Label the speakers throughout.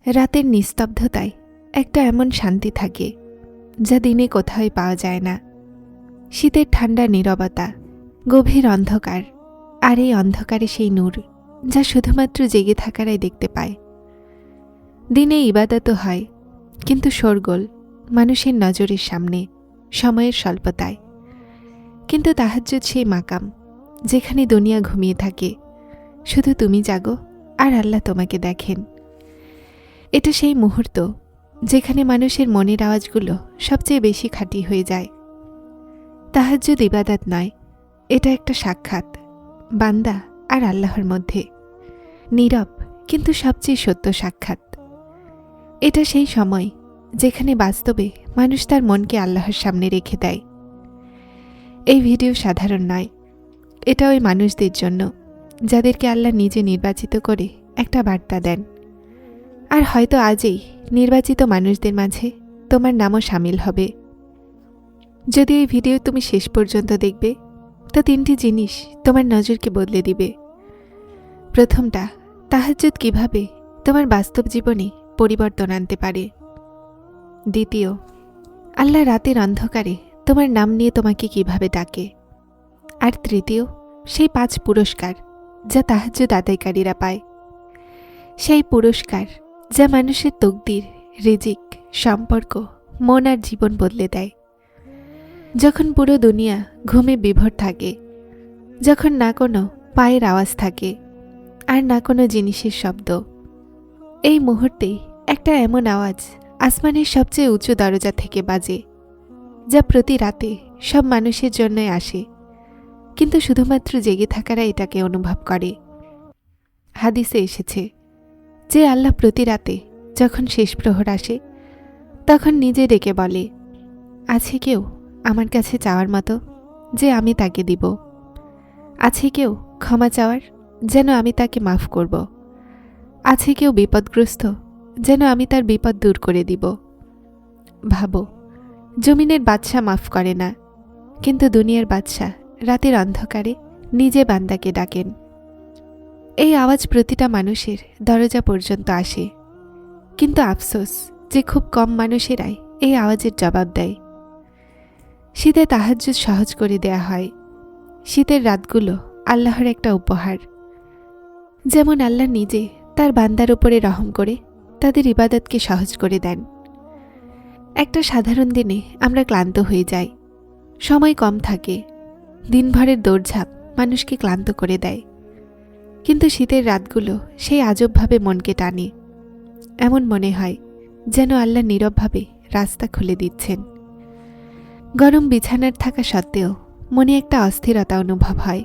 Speaker 1: রাতের নিস্তব্ধতায় একটা এমন শান্তি থাকে যা দিনে কোথাও পাওয়া যায় না। শীতের ঠান্ডা নীরবতা, গভীর অন্ধকার, আর এই অন্ধকারে সেই নূর যা শুধুমাত্র জেগে থাকারাই দেখতে পায়। দিনে ইবাদতও হয়, কিন্তু শোরগোল মানুষের নজরের সামনে, সময়ের স্বল্পতায়। কিন্তু তাহাজ্জুদ সেই মাকাম যেখানে দুনিয়া ঘুমিয়ে থাকে, শুধু তুমি জাগো আর আল্লাহ তোমাকে দেখেন। এটা সেই মুহূর্ত যেখানে মানুষের মনের আওয়াজগুলো সবচেয়ে বেশি খাঁটি হয়ে যায়। তাহাজ্জুদ ইবাদত নয়, এটা একটা সাক্ষাৎ বান্দা আর আল্লাহর মধ্যে, নীরব কিন্তু সবচেয়ে সত্য সাক্ষাৎ। এটা সেই সময় যেখানে বাস্তবে মানুষ তার মনকে আল্লাহর সামনে রেখে দেয়। এই ভিডিও সাধারণ নয়, এটা ওই মানুষদের জন্য যাদেরকে আল্লাহ নিজে নির্বাচিত করে একটা বার্তা দেন। আর হয়তো আজই নির্বাচিত মানুষদের মাঝে তোমার নামও সামিল হবে। যদি এই ভিডিও তুমি শেষ পর্যন্ত দেখবে, তো 3টি জিনিস তোমার নজরকে বদলে দিবে। প্রথমটা, তাহাজ্জুদ কিভাবে তোমার বাস্তব জীবনে পরিবর্তন আনতে পারে। দ্বিতীয়, আল্লাহ রাতের অন্ধকারে তোমার নাম নিয়ে তোমাকে কিভাবে ডাকে। আর তৃতীয়, সেই 5 পুরস্কার যা তাহাজ্জুদ আদায়কারীরা পায়। সেই পুরস্কার যা মানুষের তকদির, রিজিক, সম্পর্ক, মন আর জীবন বদলে দেয়। যখন পুরো দুনিয়া ঘুমে বিভোর থাকে, যখন না কোনো পায়ের আওয়াজ থাকে আর না কোনো জিনিসের শব্দ, এই মুহূর্তেই একটা এমন আওয়াজ আসমানের সবচেয়ে উঁচু দরজা থেকে বাজে, যা প্রতি রাতে সব মানুষের জন্যই আসে, কিন্তু শুধুমাত্র জেগে থাকারা এটাকে অনুভব করে। হাদিসে এসেছে যে আল্লাহ প্রতি রাতে যখন শেষ প্রহর আসে, তখন নিজে ডেকে বলে, আছে কেউ আমার কাছে চাওয়ার মতো যে আমি তাকে দিব? আছে কেউ ক্ষমা চাওয়ার যেন আমি তাকে মাফ করব? আছে কেউ বিপদগ্রস্ত যেন আমি তার বিপদ দূর করে দিব? ভাবো, জমিনের বাদশা মাফ করে না, কিন্তু দুনিয়ার বাদশা রাতের অন্ধকারে নিজে বান্দাকে ডাকেন। এই আওয়াজ প্রতিটা মানুষের দরজা পর্যন্ত আসে, কিন্তু আফসোস যে খুব কম মানুষেরাই এই আওয়াজের জবাব দেয়। শীতে তাহাজ্জুদ সহজ করে দেয়া হয়। শীতের রাতগুলো আল্লাহর একটা উপহার। যেমন আল্লাহ নিজে তার বান্দার উপরে রহম করে তাদের ইবাদতকে সহজ করে দেন। একটা সাধারণ দিনে আমরা ক্লান্ত হয়ে যাই, সময় কম থাকে, দিনভরের দৌড়ঝাঁপ মানুষকে ক্লান্ত করে দেয়। কিন্তু শীতের রাতগুলো সেই আজবভাবে মনকে টানে। এমন মনে হয় যেন আল্লাহ নীরবভাবে রাস্তা খুলে দিচ্ছেন। গরম বিছানার থাকা সত্ত্বেও মনে একটা অস্থিরতা অনুভব হয়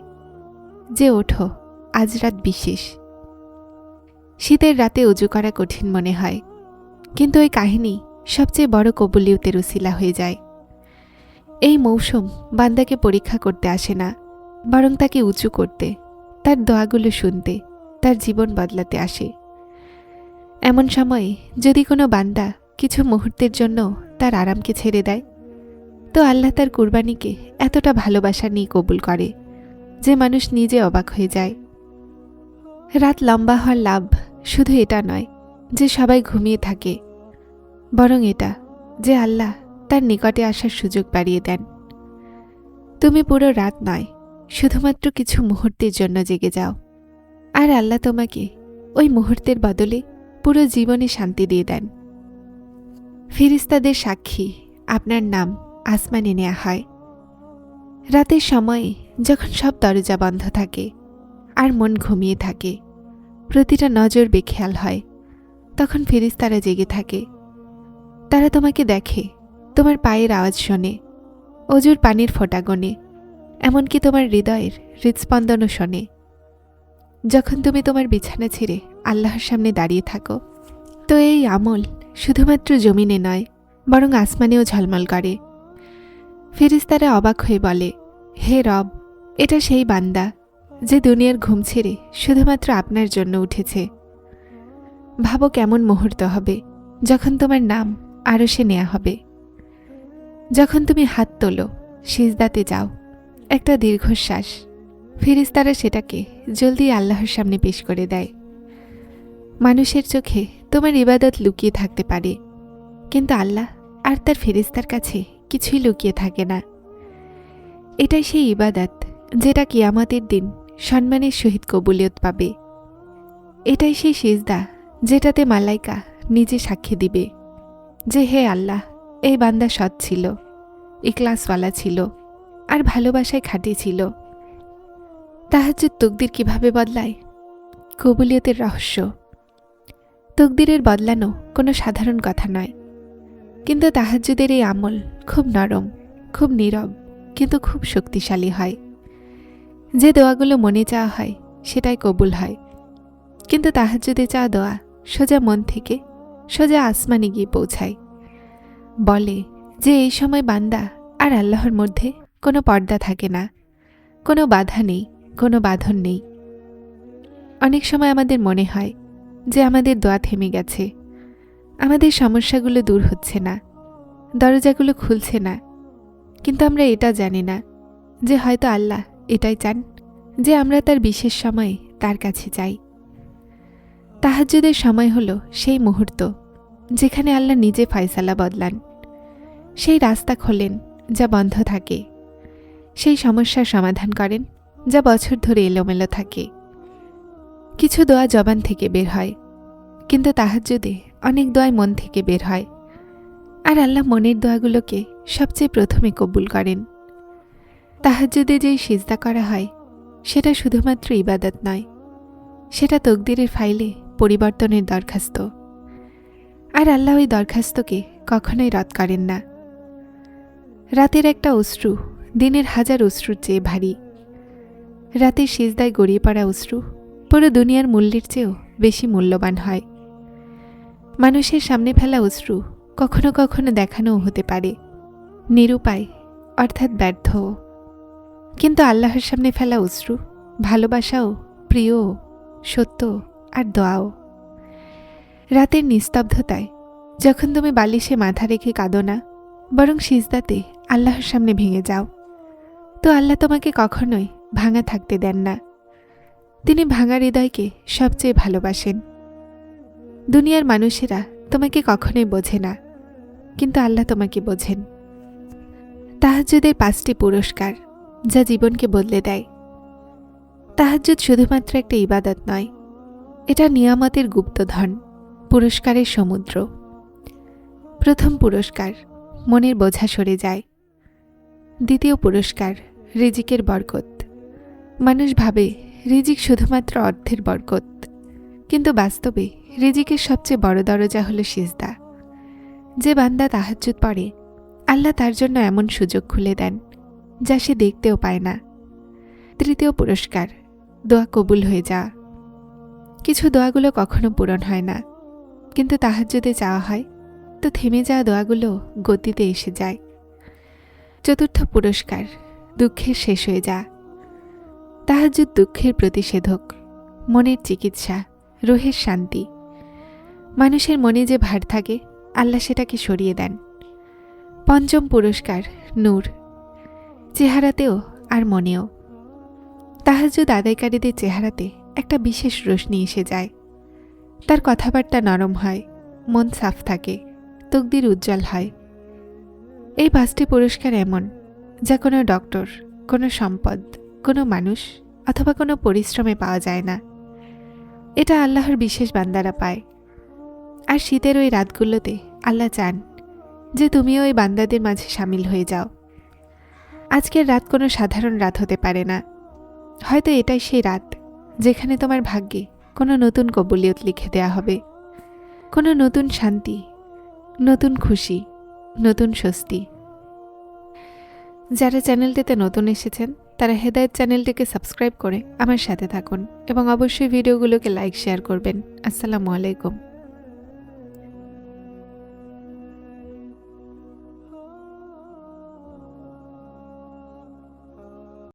Speaker 1: যে ওঠো, আজ রাত বিশেষ। শীতের রাতে উজু করা কঠিন মনে হয়, কিন্তু ওই কাহিনী সবচেয়ে বড় কবুলিয়তের উসিলা হয়ে যায়। এই মৌসুম বান্দাকে পরীক্ষা করতে আসে না, বরং তাকে উঁচু করতে, তার দোয়াগুলো শুনতে, তার জীবন বদলাতে আসে। এমন সময়ে যদি কোনো বান্দা কিছু মুহূর্তের জন্য তার আরামকে ছেড়ে দেয়, তো আল্লাহ তার কুরবানিকে এতটা ভালোবাসা নিয়ে কবুল করে যে মানুষ নিজে অবাক হয়ে যায়। রাত লম্বা হওয়ার লাভ শুধু এটা নয় যে সবাই ঘুমিয়ে থাকে, বরং এটা যে আল্লাহ তার নিকটে আসার সুযোগ বাড়িয়ে দেন। তুমি পুরো রাত নয়, শুধুমাত্র কিছু মুহূর্তের জন্য জেগে যাও, আর আল্লাহ তোমাকে ওই মুহূর্তের বদলে পুরো জীবনে শান্তি দিয়ে দেন। ফেরেশতাদের সাক্ষী আপনার নাম আসমানে নেওয়া হয়। রাতের সময়ে যখন সব দরজা বন্ধ থাকে আর মন ঘুমিয়ে থাকে, প্রতিটা নজর বেখেয়াল হয়, তখন ফেরেশতারা জেগে থাকে। তারা তোমাকে দেখে, তোমার পায়ের আওয়াজ শোনে, অজুর পানির ফোঁটা গোনে, এমনকি তোমার হৃদয়ের হৃদস্পন্দনও শোনে। যখন তুমি তোমার বিছানা ছেড়ে আল্লাহর সামনে দাঁড়িয়ে থাকো, তো এই আমল শুধুমাত্র জমিনে নয়, বরং আসমানেও ঝলমল করে। ফেরেশতারা অবাক হয়ে বলে, হে রব, এটা সেই বান্দা যে দুনিয়ার ঘুম ছেড়ে শুধুমাত্র আপনার জন্য উঠেছে। ভাবো কেমন মুহূর্ত হবে যখন তোমার নাম আরশে নেওয়া হবে, যখন তুমি হাত তোলো, সিজদাতে যাও, একটা দীর্ঘশ্বাস, ফেরেশতারা সেটাকে জলদি আল্লাহর সামনে পেশ করে দেয়। মানুষের চোখে তোমার ইবাদত লুকিয়ে থাকতে পারে, কিন্তু আল্লাহ আর তার ফেরেশতার কাছে কিছুই লুকিয়ে থাকে না। এটাই সেই ইবাদত যেটা কিয়ামতের দিন সম্মানের সহিত কবুলিয়ত পাবে। এটাই সেই সিজদা যেটাতে মালাইকা নিজে সাক্ষী দিবে যে হে আল্লাহ, এই বান্দা সৎ ছিল, ইখলাসওয়ালা ছিল, আর ভালোবাসায় খাঁটি ছিল। তাহাজ্জুদ তকদির কিভাবে বদলায়? কবুলিয়তের রহস্য। তকদিরের বদলানো কোনো সাধারণ কথা নয়, কিন্তু তাহাজ্জুদের এই আমল খুব নরম, খুব নীরব, কিন্তু খুব শক্তিশালী হয়। যে দোয়াগুলো মনে চাওয়া হয় সেটাই কবুল হয়, কিন্তু তাহাজ্জুদে চাওয়া দোয়া সোজা মন থেকে সোজা আসমানে গিয়ে পৌঁছায়। বলে যে এই সময় বান্দা আর আল্লাহর মধ্যে কোনো পর্দা থাকে না, কোনো বাধা নেই, কোনো বাঁধন নেই। অনেক সময় আমাদের মনে হয় যে আমাদের দোয়া থেমে গেছে, আমাদের সমস্যাগুলো দূর হচ্ছে না, দরজাগুলো খুলছে না, কিন্তু আমরা এটা জানি না যে হয়তো আল্লাহ এটাই চান যে আমরা তার বিশেষ সময়ে তার কাছে যাই। তাহাজ্জুদের সময় হলো সেই মুহূর্ত যেখানে আল্লাহ নিজে ফয়সালা বদলান, সেই রাস্তা খোলেন যা বন্ধ থাকে, সেই সমস্যার সমাধান করেন যা বছর ধরে এলোমেলো থাকে। কিছু দোয়া জবান থেকে বের হয়, কিন্তু তাহাজ্জুদে অনেক দোয়াই মন থেকে বের হয়, আর আল্লাহ মনের দোয়াগুলোকে সবচেয়ে প্রথমে কবুল করেন। তাহাজ্জুদে যেই সিজদা করা হয় সেটা শুধুমাত্র ইবাদত নয়, সেটা তকদিরের ফাইলে পরিবর্তনের দরখাস্ত, আর আল্লাহ ওই দরখাস্তকে কখনোই রদ করেন না। রাতের একটা অশ্রু দিনের 1000 অশ্রুর চেয়ে ভারী। রাতের সিজদায় গড়িয়ে পড়া অশ্রু পুরো দুনিয়ার মূল্যের চেয়েও বেশি মূল্যবান হয়। মানুষের সামনে ফেলা অশ্রু কখনো কখনো দেখানোও হতে পারে, নিরুপায় অর্থাৎ ব্যর্থ, কিন্তু আল্লাহর সামনে ফেলা অশ্রু ভালোবাসাও, প্রিয়, সত্য আর দোয়াও। রাতের নিস্তব্ধতায় যখন তুমি বালিশে মাথা রেখে কাঁদো না, বরং সিজদাতে আল্লাহর সামনে ভেঙে যাও, তো আল্লাহ তোমাকে কখনোই ভাঙা থাকতে দেন না। তিনি ভাঙা হৃদয়কে সবচেয়ে ভালোবাসেন। দুনিয়ার মানুষেরা তোমাকে কখনোই বোঝে না, কিন্তু আল্লাহ তোমাকে বোঝেন। তাহাজ্জুদের 5টি পুরস্কার যা জীবনকে বদলে দেয়। তাহাজ্জুদ শুধুমাত্র একটা ইবাদত নয়, এটা নিয়ামতের গুপ্তধন, পুরস্কারের সমুদ্র। প্রথম পুরস্কার, মনের বোঝা সরে যায়। দ্বিতীয় পুরস্কার, রিজিকের বরকত। মানুষ ভাবে রিজিক শুধুমাত্র অর্থের বরকত, কিন্তু বাস্তবে রিজিকের সবচেয়ে বড় দরজা হলো সিজদা। যে বান্দা তাহাজ্জুদ পড়ে, আল্লাহ তার জন্য এমন সুযোগ খুলে দেন যা সে দেখতেও পায় না। তৃতীয় পুরস্কার, দোয়া কবুল হয়ে যাওয়া। কিছু দোয়াগুলো কখনো পূরণ হয় না, কিন্তু তাহাজ্জুদে চাওয়া হয় তো থেমে যাওয়া দোয়াগুলো গতিতে এসে যায়। চতুর্থ পুরস্কার, দুঃখের শেষ হয়ে যাওয়া। তাহাজ্জুদ দুঃখের প্রতিষেধক, মনের চিকিৎসা, রুহের শান্তি। মানুষের মনে যে ভার থাকে আল্লাহ সেটাকে সরিয়ে দেন। পঞ্চম পুরস্কার, নূর, চেহারাতেও আর মনেও। তাহাজ্জুদ আদায়কারীদের চেহারাতে একটা বিশেষ রোশনি এসে যায়। তার কথাবার্তা নরম হয়, মন সাফ থাকে, তকদির উজ্জ্বল হয়। এই 5টি পুরস্কার এমন যা কোনো ডক্টর, কোনো সম্পদ, কোনো মানুষ অথবা কোনো পরিশ্রমে পাওয়া যায় না। এটা আল্লাহর বিশেষ বান্দারা পায়। আর শীতের ওই রাতগুলোতে আল্লাহ চান যে তুমিও ওই বান্দাদের মাঝে সামিল হয়ে যাও। আজকের রাত কোনো সাধারণ রাত হতে পারে না, হয়তো এটাই সেই রাত যেখানে তোমার ভাগ্যে কোনো নতুন কবুলিয়ত লিখে দেয়া হবে, কোনো নতুন শান্তি, নতুন খুশি, নতুন স্বস্তি। যারা চ্যানেলটিতে নতুন এসেছেন তারা হেদায়েত চ্যানেলটিকে সাবস্ক্রাইব করে আমার সাথে থাকুন এবং অবশ্যই ভিডিওগুলোকে লাইক শেয়ার করবেন। আসসালামু আলাইকুম।